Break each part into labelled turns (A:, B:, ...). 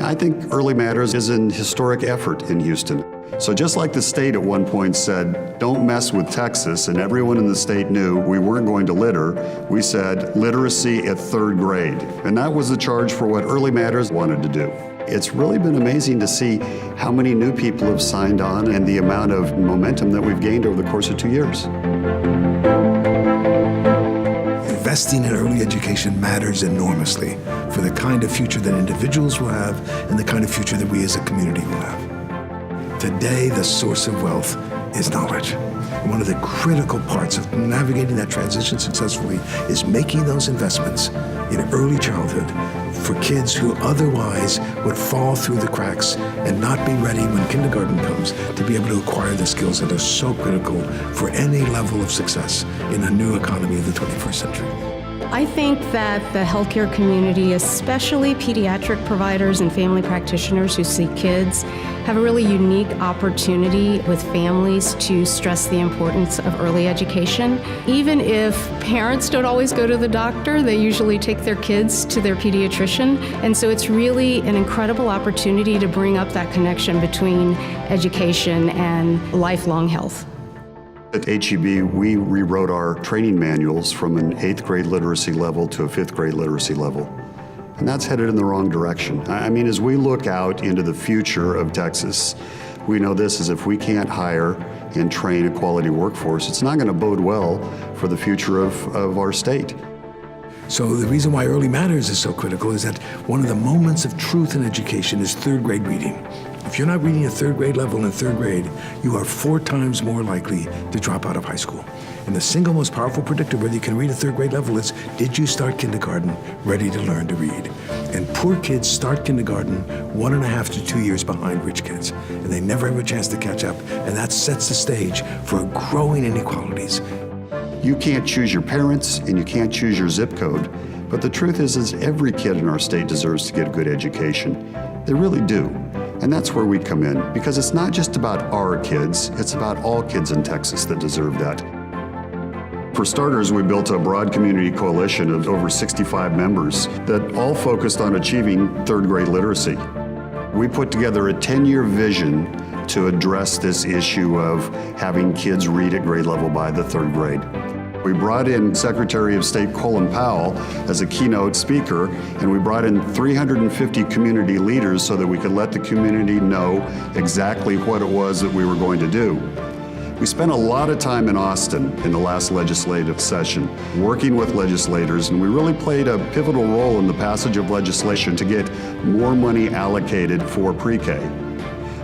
A: I think Early Matters is an historic effort in Houston. So just like the state at one point said, don't mess with Texas, and everyone in the state knew we weren't going to litter, we said literacy at 3rd grade. And that was the charge for what Early Matters wanted to do. It's really been amazing to see how many new people have signed on and the amount of momentum that we've gained over the course of 2 years.
B: Investing in early education matters enormously for the kind of future that individuals will have and the kind of future that we as a community will have. Today, the source of wealth is knowledge. And one of the critical parts of navigating that transition successfully is making those investments in early childhood for kids who otherwise would fall through the cracks and not be ready when kindergarten comes to be able to acquire the skills that are so critical for any level of success in a new economy of the 21st century.
C: I think that the healthcare community, especially pediatric providers and family practitioners who see kids, have a really unique opportunity with families to stress the importance of early education. Even if parents don't always go to the doctor, they usually take their kids to their pediatrician. And so it's really an incredible opportunity to bring up that connection between education and lifelong health.
A: At HEB, we rewrote our training manuals from an 8th grade literacy level to a 5th grade literacy level. And that's headed in the wrong direction. I mean, as we look out into the future of Texas, we know this is if we can't hire and train a quality workforce, it's not going to bode well for the future of our state.
B: So the reason why Early Matters is so critical is that one of the moments of truth in education is 3rd grade reading. If you're not reading at 3rd grade level in 3rd grade, you are 4 times more likely to drop out of high school. And the single most powerful predictor whether you can read at 3rd grade level is, did you start kindergarten ready to learn to read? And poor kids start kindergarten 1.5 to 2 years behind rich kids, and they never have a chance to catch up. And that sets the stage for growing inequalities.
A: You can't choose your parents and you can't choose your zip code, but the truth is every kid in our state deserves to get a good education. They really do. And that's where we come in, because it's not just about our kids, it's about all kids in Texas that deserve that. For starters, we built a broad community coalition of over 65 members that all focused on achieving 3rd grade literacy. We put together a 10-year vision to address this issue of having kids read at grade level by the 3rd grade. We brought in Secretary of State Colin Powell as a keynote speaker, and we brought in 350 community leaders so that we could let the community know exactly what it was that we were going to do. We spent a lot of time in Austin in the last legislative session working with legislators, and we really played a pivotal role in the passage of legislation to get more money allocated for pre-K.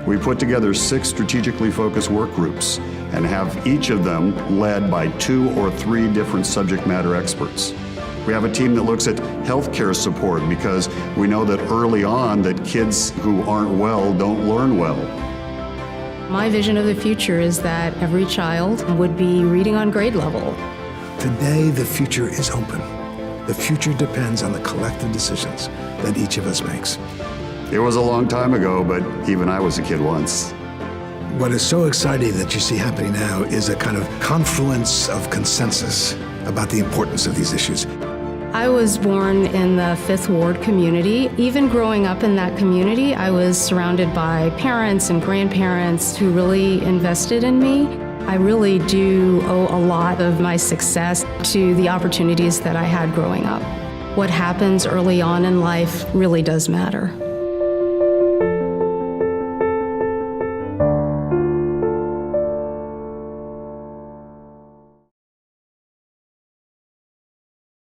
A: We put together 6 strategically focused work groups and have each of them led by 2 or 3 different subject matter experts. We have a team that looks at healthcare support because we know that early on that kids who aren't well don't learn well.
C: My vision of the future is that every child would be reading on grade level.
B: Today, the future is open. The future depends on the collective decisions that each of us makes.
A: It was a long time ago, but even I was a kid once.
B: What is so exciting that you see happening now is a kind of confluence of consensus about the importance of these issues.
C: I was born in the 5th Ward community. Even growing up in that community, I was surrounded by parents and grandparents who really invested in me. I really do owe a lot of my success to the opportunities that I had growing up. What happens early on in life really does matter.